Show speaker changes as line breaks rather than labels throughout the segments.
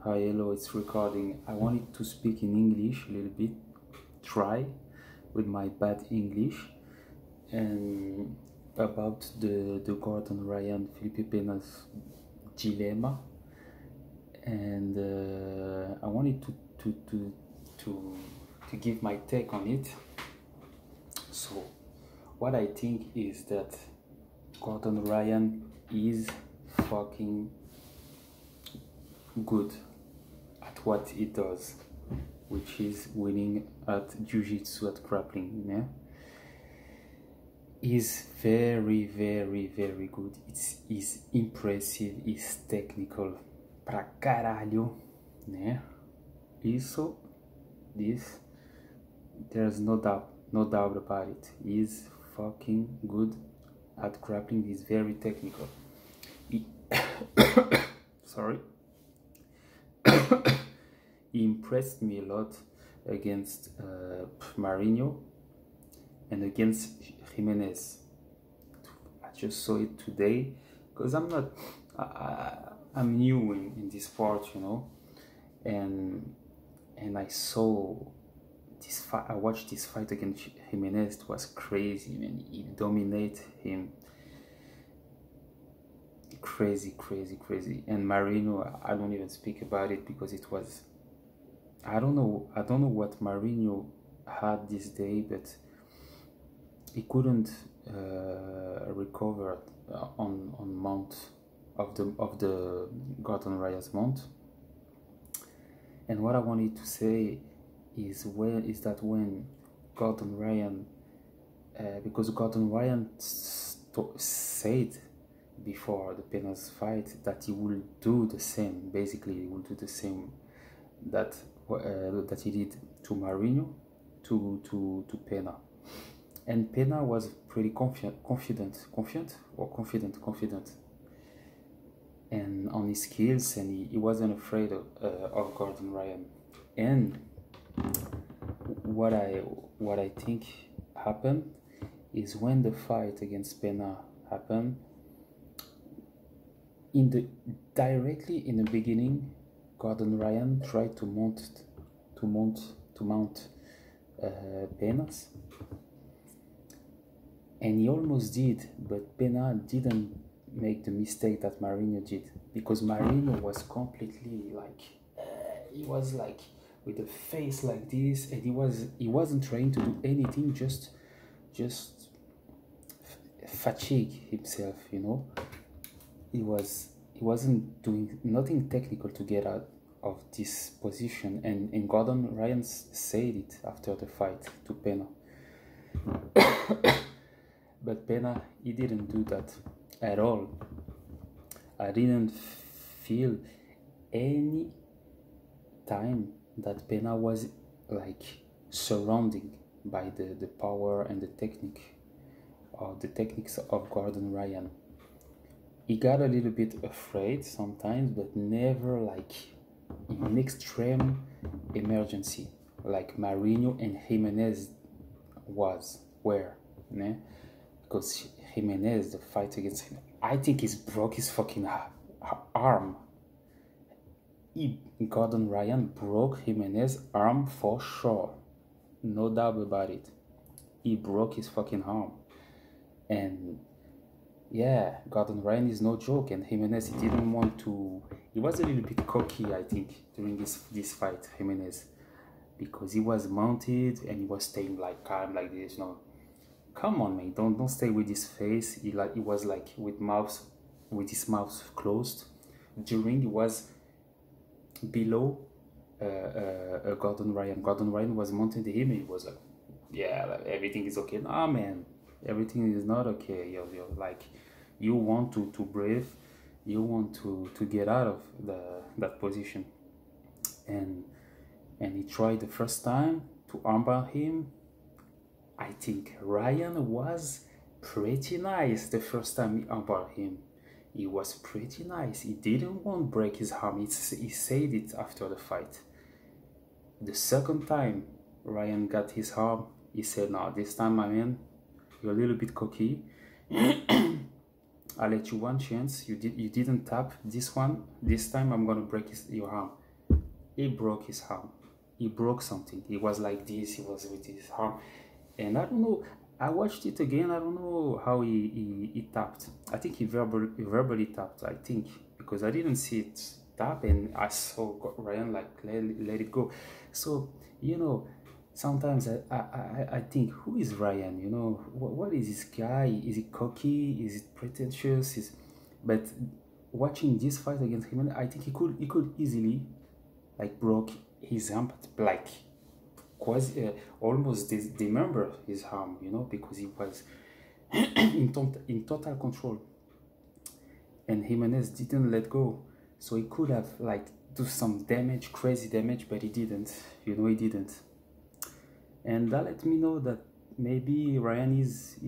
Hi, hello, it's recording. I wanted to speak in English a little bit, try with my bad English, and about the Gordon Ryan Felipe Pena's dilemma. And I wanted to give my take on it. So, what I think is that Gordon Ryan is fucking good at what he does, which is winning at jiu-jitsu, at grappling. Yeah, he's very very good. It's impressive, it's technical pra caralho, né? Isso, this, there's no doubt about it. He's fucking good at grappling. He's very technical. Sorry. He impressed me a lot against Marinho and against Jimenez. I just saw it today because I'm new in this sport, you know, and I saw this fight. I watched this fight against Jimenez. It was crazy, man. He dominated him. Crazy. And Marino, I don't even speak about it because it was, I don't know what Marino had this day, but he couldn't recover on mount of the Gordon Ryan's mount. And what I wanted to say is that when Gordon Ryan, because Gordon Ryan said before the Pena's fight that he will do the same. Basically, he will do the same that he did to Marinho, to Pena. And Pena was pretty confident, and on his skills, and he wasn't afraid of Gordon Ryan. And what I think happened is when the fight against Pena happened, directly in the beginning, Gordon Ryan tried to mount Pena's, and he almost did, but Pena didn't make the mistake that Marino did, because Marino was completely like, he was like with a face like this, and he wasn't trying to do anything, just fatigue himself, you know. He wasn't doing nothing technical to get out of this position, and Gordon Ryan said it after the fight to Pena. But Pena, he didn't do that at all. I didn't feel any time that Pena was like surrounded by the power and the techniques of Gordon Ryan. He got a little bit afraid sometimes, but never like in an extreme emergency like Marino and Jimenez were, né? Because Jimenez, the fight against him, I think he broke his fucking arm. Gordon Ryan broke Jimenez's arm for sure, no doubt about it. He broke his fucking arm, and yeah, Gordon Ryan is no joke, and Jimenez, he didn't want to. He was a little bit cocky, I think, during this fight, Jimenez, because he was mounted and he was staying like calm like this. No, come on, man, don't stay with his face. He was like with his mouth closed. During he was below Gordon Ryan. Gordon Ryan was mounted him. He was like, yeah, like, everything is okay. Nah, man, everything is not okay. You're like, you want to breathe, you want to get out of that position, and he tried the first time to armbar him. I think Ryan was pretty nice the first time he armbarred him. He was pretty nice. He didn't want to break his arm. He said it after the fight. The second time Ryan got his arm, he said, "No, this time, my man, you're a little bit cocky. I'll let you one chance. You didn't tap this one. This time I'm gonna break your arm." he broke his arm. He broke something. He was like this. He was with his arm, and I don't know. I watched it again. I don't know how he tapped. I think he verbally tapped. I think because I didn't see it tap, and I saw Ryan like let it go. So you know, sometimes I think, who is Ryan? You know, what is this guy? Is he cocky? Is it pretentious? But watching this fight against him, I think he could easily like broke his arm, but like quasi almost dismember his arm, you know, because he was in total control, and Jimenez didn't let go, so he could have like do some damage, crazy damage, but he didn't. You know, he didn't, and that let me know that maybe Ryan is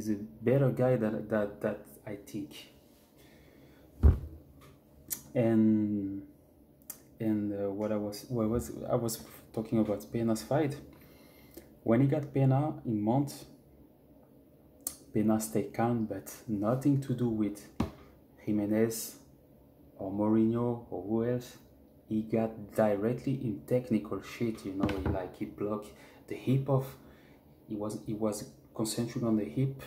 a better guy that I think, and I was talking about Pena's fight. When he got Pena in month, Pena stayed calm, but nothing to do with Jimenez or Mourinho or who else. He got directly in technical shit, you know. He blocked the hip of. He was concentrating on the hip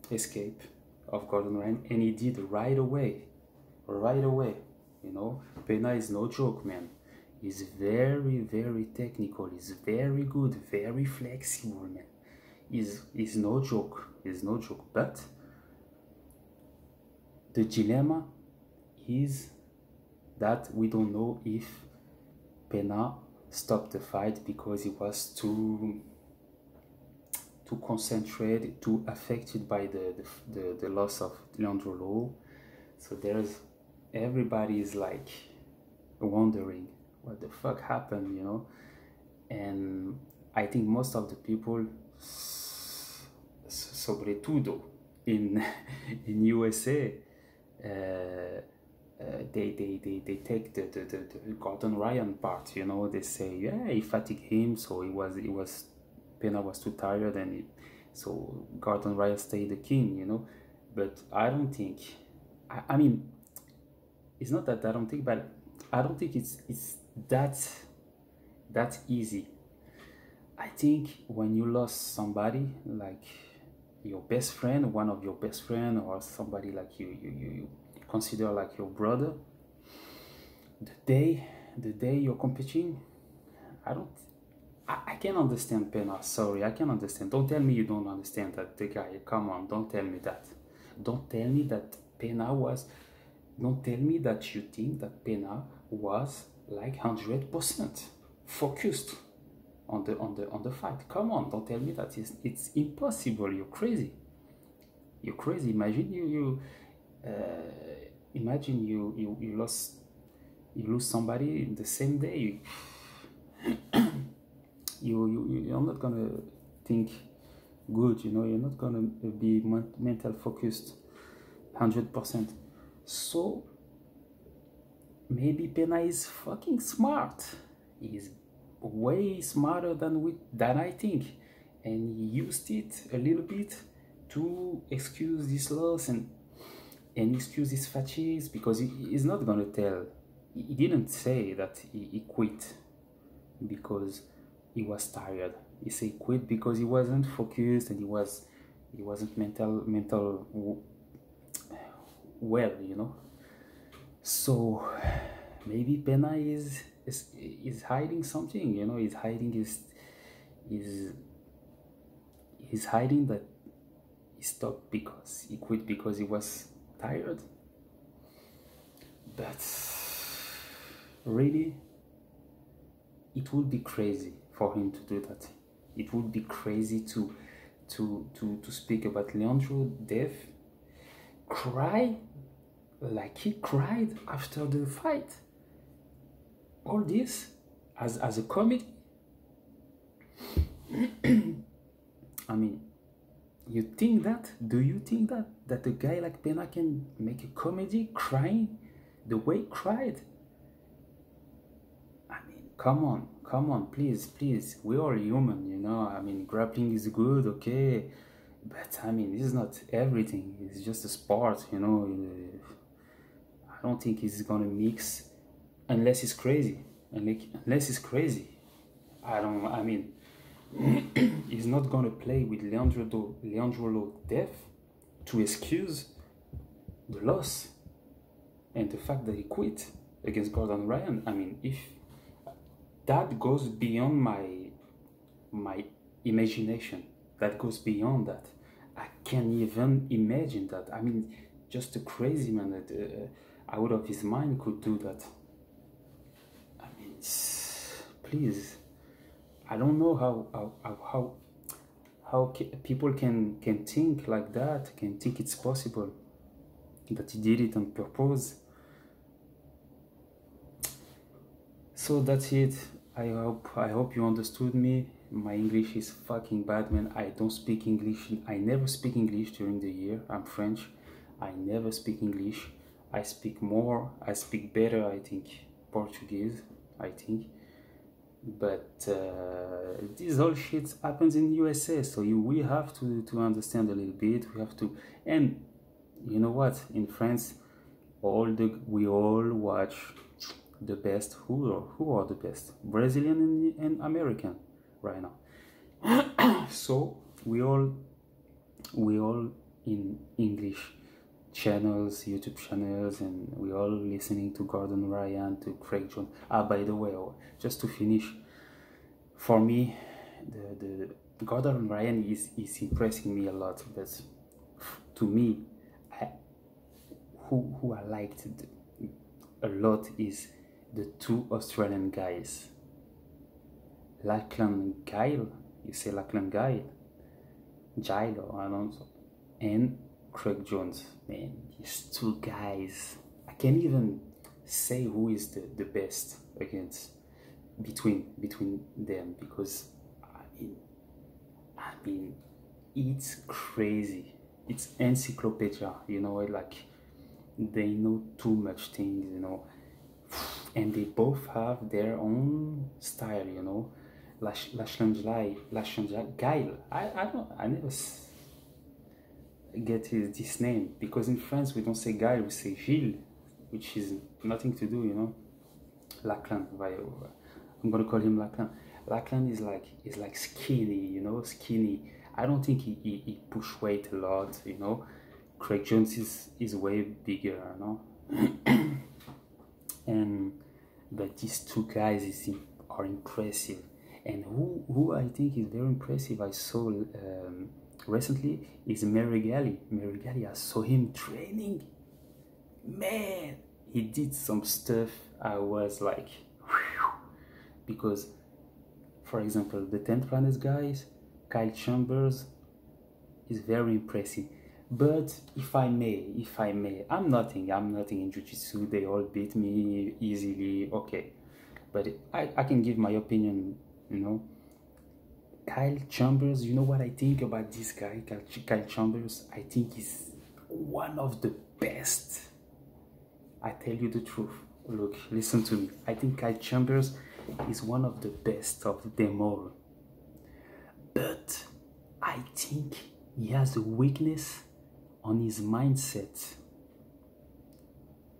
escape of Gordon Ryan, and he did right away. Right away, you know. Pena is no joke, man. He's very, very technical. He's very good, very flexible, man. He's no joke. He's no joke. But the dilemma is that we don't know if Pena stopped the fight because he was too concentrated, too affected by the loss of Leandro Lowe. So everybody is like wondering what the fuck happened, you know. And I think most of the people, sobretudo in in USA, they take the Gordon Ryan part, you know. They say, yeah, he fatigued him, so Pena was too tired, and so Gordon Ryan stayed the king, you know. But I don't think. I mean, it's not that I don't think, but I don't think it's that easy. I think when you lost somebody like your best friend, one of your best friend, or somebody like you consider like your brother, the day you're competing, I can understand Pena. Sorry, I can understand. Don't tell me you don't understand that the guy. Come on, don't tell me that. Don't tell me that Pena was. Don't tell me that you think that Pena was like 100% focused on the fight. Come on, don't tell me that. It's impossible. You're crazy. You're crazy. Imagine you lose somebody in the same day. You're not gonna think good, you know. You're not gonna be mental focused 100%. So maybe Pena is fucking smart. He's way smarter than I think, and he used it a little bit to excuse this loss and excuse his fatigues, because he's not gonna tell. He didn't say that he quit because he was tired. He said he quit because he wasn't focused, and he wasn't mental well, you know. So maybe Pena is hiding something, you know. He's hiding he's hiding that he stopped because he quit because he was tired. But really, it would be crazy for him to do that. It would be crazy to speak about Leandro death, cry like he cried after the fight. All this as a comedy. I mean, you think that? Do you think that a guy like Pena can make a comedy crying the way he cried? I mean, come on, please. We're all human, you know. I mean, grappling is good, okay, but I mean, this is not everything. It's just a sport, you know. I don't think he's gonna mix unless he's crazy. Unless he's crazy. I mean, he's not gonna play with Leandro death to excuse the loss and the fact that he quit against Gordon Ryan. I mean, if that goes beyond my imagination, that goes beyond that. I can't even imagine that. I mean, just a crazy man that out of his mind could do that. I mean, please, I don't know how people can think like that, can think it's possible that he did it on purpose. So that's it. I hope you understood me. My English is fucking bad, man. I don't speak English. I never speak English during the year. I'm French. I never speak English. I speak better, I think, Portuguese, I think. But this whole shit happens in USA, so we have to understand a little bit. We have to, and you know what? In France, we all watch the best. Who are the best? Brazilian and American right now. So we all in English channels, YouTube channels, and we all listening to Gordon Ryan, to Craig Jones. By the way, just to finish, for me, the Gordon Ryan is impressing me a lot. But to me, who I liked a lot is the two Australian guys, Lachlan Guile. You say Lachlan Guile, Giles, I don't know, and Craig Jones. Man, these two guys, I can't even say who is the best against between them, because I mean it's crazy. It's encyclopedia, you know, like they know too much things, you know, and they both have their own style, you know. Lachlan Guile. I never get this name, because in France we don't say Guile, we say Gilles, which is nothing to do, you know. Lachlan, I'm gonna call him Lachlan. Lachlan is like skinny, you know, skinny. I don't think he push weight a lot, you know. Craig Jones is way bigger, you know. But these two guys are impressive. And who I think is very impressive, I saw recently, is Mary Galley. I saw him training. Man, he did some stuff. I was like, whew. Because, for example, the 10th Planet guys, Kyle Chambers is very impressive. But if I may, I'm nothing in Jiu-Jitsu. They all beat me easily, okay. But I can give my opinion, you know. Kyle Chambers, you know what I think about this guy, Kyle Chambers? I think he's one of the best. I tell you the truth. Look, listen to me. I think Kyle Chambers is one of the best of them all. But I think he has a weakness on his mindset.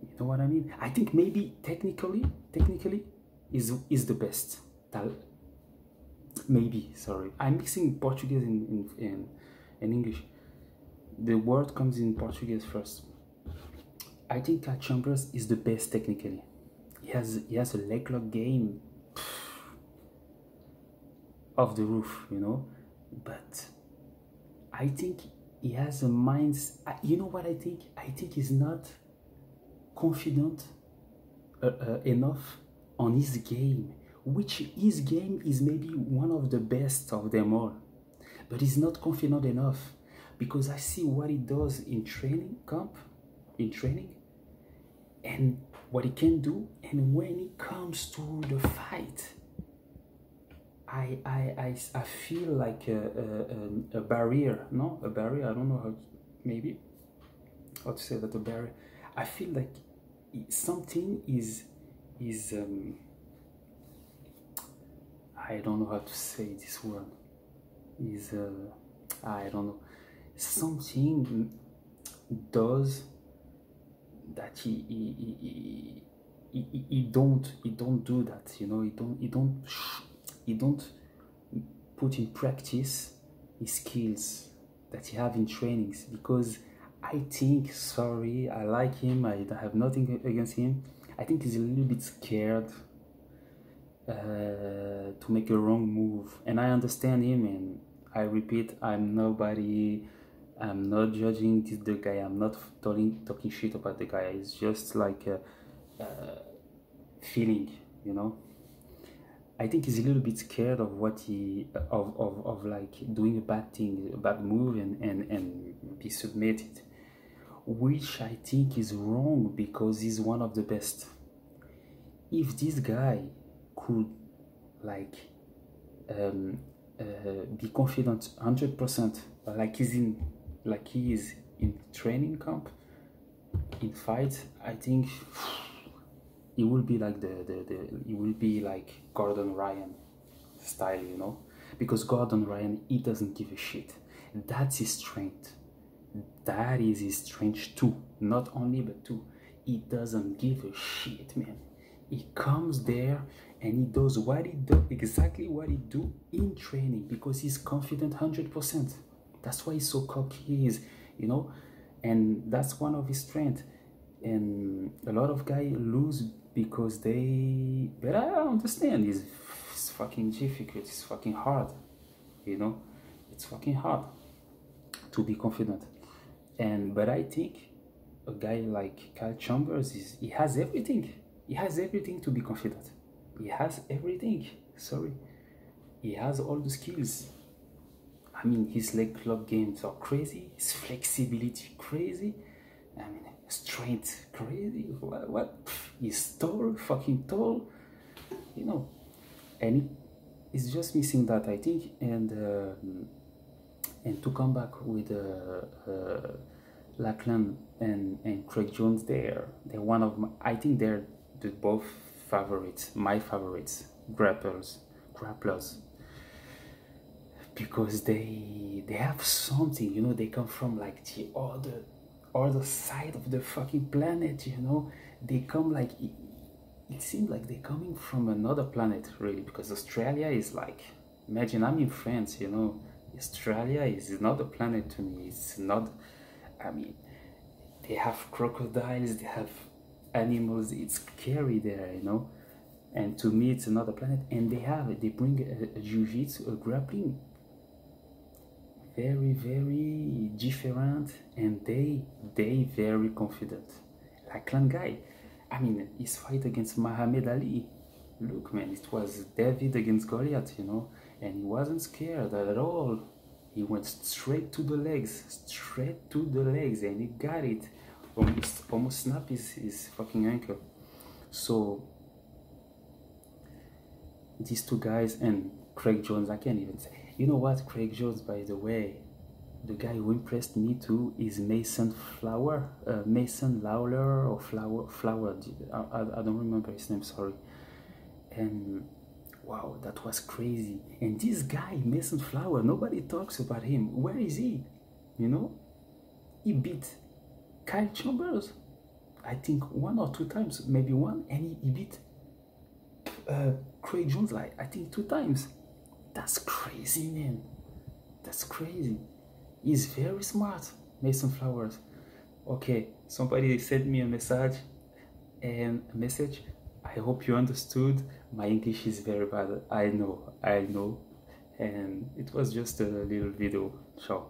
You know what I mean? I think maybe technically is the best. Maybe, sorry, I'm mixing Portuguese in English. The word comes in Portuguese first. I think Cat Chambers is the best technically. He has a leg lock game off the roof, you know. But I think he has a mind. You know what I think? I think he's not confident enough on his game, which his game is maybe one of the best of them all. But he's not confident enough, because I see what he does in training camp, and what he can do, and when it comes to the fight, I feel like a barrier. No, a barrier. I don't know how to say that, a barrier. I feel like something is I don't know how to say this word. I don't know. Something does that he he don't do that, you know. He don't put in practice his skills that he have in trainings, because I think, sorry, I like him, I have nothing against him. I think he's a little bit scared to make a wrong move, and I understand him. And I repeat, I'm nobody. I'm not judging the guy. I'm not talking shit about the guy. It's just like a feeling, you know. I think he's a little bit scared of what he of like doing a bad thing, a bad move, and be submitted, which I think is wrong, because he's one of the best. If this guy could like um, be confident 100%, like he is in training camp, in fight, I think he will be like he will be like Gordon Ryan style, you know, because Gordon Ryan, he doesn't give a shit. That's his strength. That is his strength too. Not only, but too. He doesn't give a shit, man. He comes there and he does what he do, exactly what he do in training, because he's confident 100%. That's why he's so cocky, he is, you know, and that's one of his strengths. And a lot of guys lose because they, but I understand, it's fucking difficult, it's fucking hard, you know, it's fucking hard to be confident. And but I think a guy like Kyle Chambers he has everything. He has everything to be confident. He has everything. Sorry, he has all the skills. I mean, his leg lock games are crazy. His flexibility crazy. I mean, strength crazy. What? He's tall, fucking tall. You know, and he's just missing that, I think. And to come back with Lachlan and Craig Jones, they're one of my, I think they're the both favorites, my favorites, grapplers, because they have something, you know. They come from like the other side of the fucking planet, you know. They come like it seems like they're coming from another planet, really, because Australia is like, imagine I'm in France, you know. Australia is not a planet to me. It's not, I mean, they have crocodiles, they have animals, it's scary there, you know. And to me, it's another planet. And they bring a jiu-jitsu, a grappling, very, very different, and they very confident. Lachlan guy, I mean, his fight against Muhammad Ali, look, man, it was David against Goliath, you know, and he wasn't scared at all. He went straight to the legs, and he got it. Almost snapped his fucking ankle. So these two guys, and Craig Jones, I can't even say. You know what? Craig Jones, by the way, the guy who impressed me too is Mason Lawler or Flower. I don't remember his name, sorry. And wow, that was crazy. And this guy, Mason Flower, nobody talks about him. Where is he? You know, he beat Kyle Chambers, I think 1 or 2 times, maybe one, and he beat Craig Jones, like I think 2 times. That's crazy, man. That's crazy. He's very smart, Mason Flowers. Okay, somebody sent me a message, I hope you understood. My English is very bad. I know. And it was just a little video. Ciao.